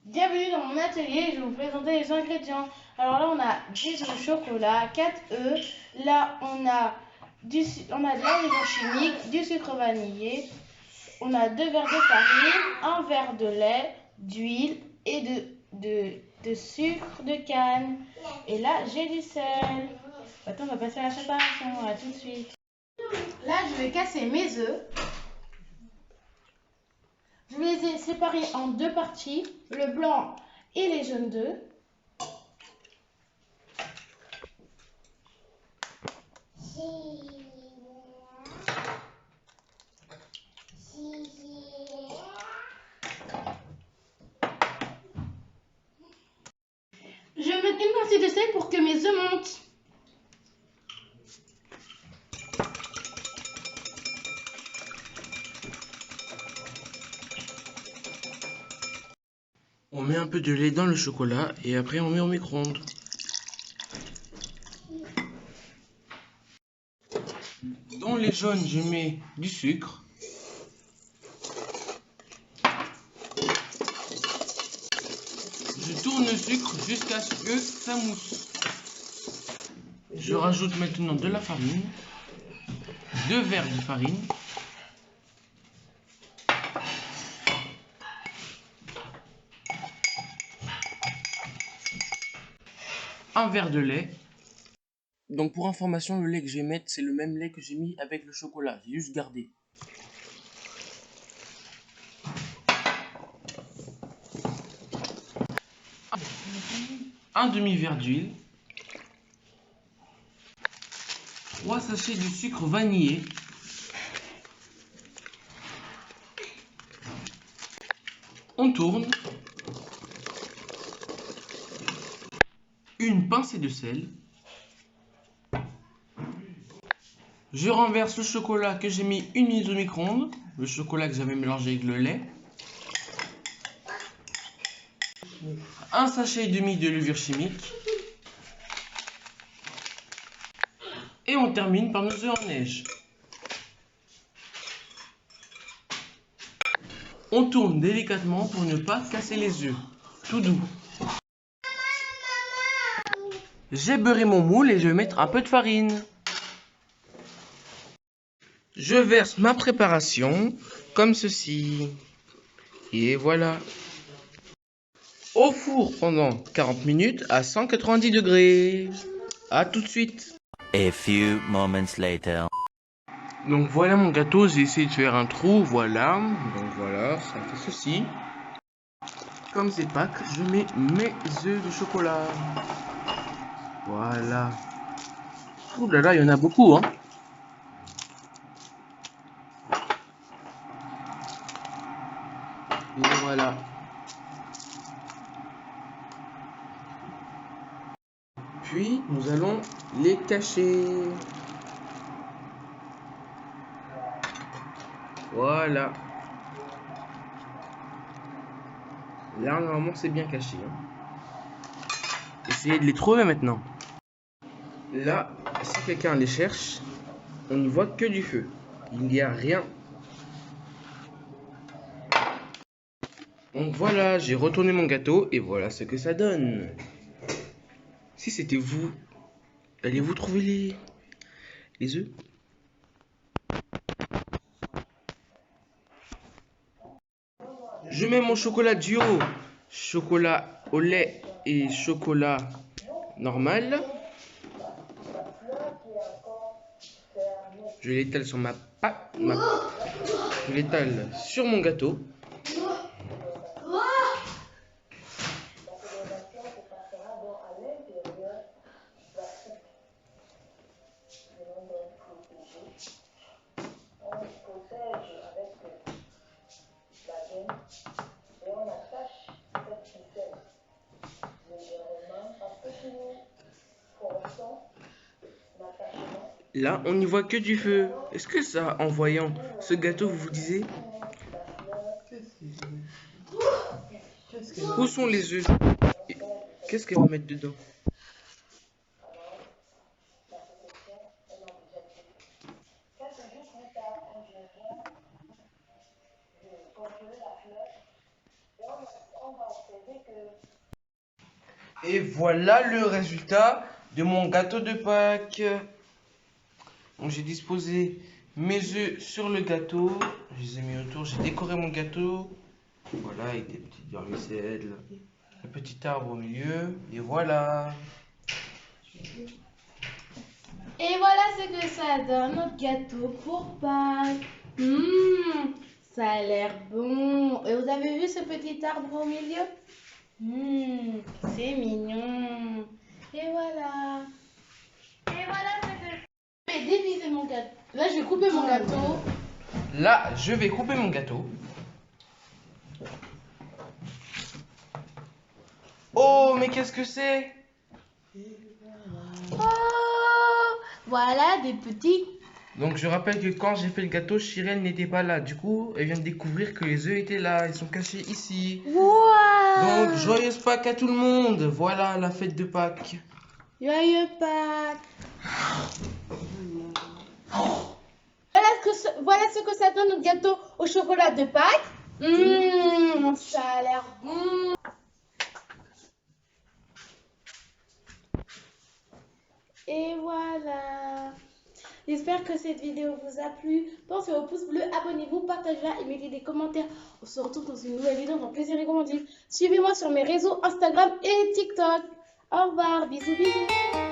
Bienvenue dans mon atelier, je vais vous présenter les ingrédients. Alors là, on a 10 œufs au chocolat, 4 œufs. Là, on a de l'ingrédient chimique, du sucre vanillé. On a 2 verres de farine, un verre de lait, d'huile et de sucre de canne. Et là, j'ai du sel. Maintenant, on va passer à la préparation. À tout de suite. Là, je vais casser mes œufs. Je les ai séparés en 2 parties, le blanc et les jaunes d'œufs. Je vais mettre une pincée de sel pour que mes œufs montent. On met un peu de lait dans le chocolat et après on met au micro-ondes. Dans les jaunes, je mets du sucre. Je tourne le sucre jusqu'à ce que ça mousse. Je rajoute maintenant de la farine, 2 verres de farine, un verre de lait. Donc pour information, le lait que je vais mettre, c'est le même lait que j'ai mis avec le chocolat. J'ai juste gardé. Un demi-verre d'huile. 3 sachets de sucre vanillé. On tourne. Une pincée de sel. Je renverse le chocolat que j'ai mis une minute au micro-ondes. Le chocolat que j'avais mélangé avec le lait. Un sachet et demi de levure chimique. Et on termine par nos œufs en neige. On tourne délicatement pour ne pas casser les œufs. Tout doux. J'ai beurré mon moule et je vais mettre un peu de farine. Je verse ma préparation comme ceci. Et voilà. Au four pendant 40 minutes à 190 degrés. A tout de suite. A few moments later. Donc voilà mon gâteau, j'ai essayé de faire un trou, voilà. Donc voilà, ça fait ceci. Comme c'est Pâques, je mets mes œufs de chocolat. Voilà. Ouh là là, il y en a beaucoup, hein. Et voilà. Puis nous allons les cacher. Voilà. Là normalement c'est bien caché, hein. Essayez de les trouver maintenant. Là, si quelqu'un les cherche, on ne voit que du feu. Il n'y a rien. Donc voilà, j'ai retourné mon gâteau et voilà ce que ça donne. Si c'était vous, allez-vous trouver les œufs? Je mets mon chocolat duo, chocolat au lait et chocolat normal. Je l'étale sur je l'étale sur mon gâteau. Là, on n'y voit que du feu. Est-ce que ça, en voyant ce gâteau, vous vous disiez, où sont les œufs? Qu'est-ce qu'elle va mettre dedans? Et voilà le résultat de mon gâteau de Pâques. Donc j'ai disposé mes œufs sur le gâteau, je les ai mis autour, j'ai décoré mon gâteau. Voilà, avec des petites vermicelles, un petit arbre au milieu, et voilà. Et voilà ce que ça donne, notre gâteau pour Pâques. Ça a l'air bon. Et vous avez vu ce petit arbre au milieu? C'est mignon. Et voilà. Et voilà ce que je vais déviser mon gâteau. Là, je vais couper mon gâteau. Là, je vais couper mon gâteau. Oh, mais qu'est-ce que c'est? Oh, voilà des petits. Donc je rappelle que quand j'ai fait le gâteau, Chirel n'était pas là. Du coup, elle vient de découvrir que les œufs étaient là. Ils sont cachés ici. Wow. Donc, joyeuse Pâques à tout le monde. Voilà la fête de Pâques. Joyeux Pâques. Voilà ce que ça donne notre gâteau au chocolat de Pâques. Ça a l'air bon. Et voilà. J'espère que cette vidéo vous a plu. Pensez au pouce bleu, abonnez-vous, partagez-la et mettez des commentaires. On se retrouve dans une nouvelle vidéo dans Plaisir et Gourmandise. Suivez-moi sur mes réseaux Instagram et TikTok. Au revoir, bisous bisous.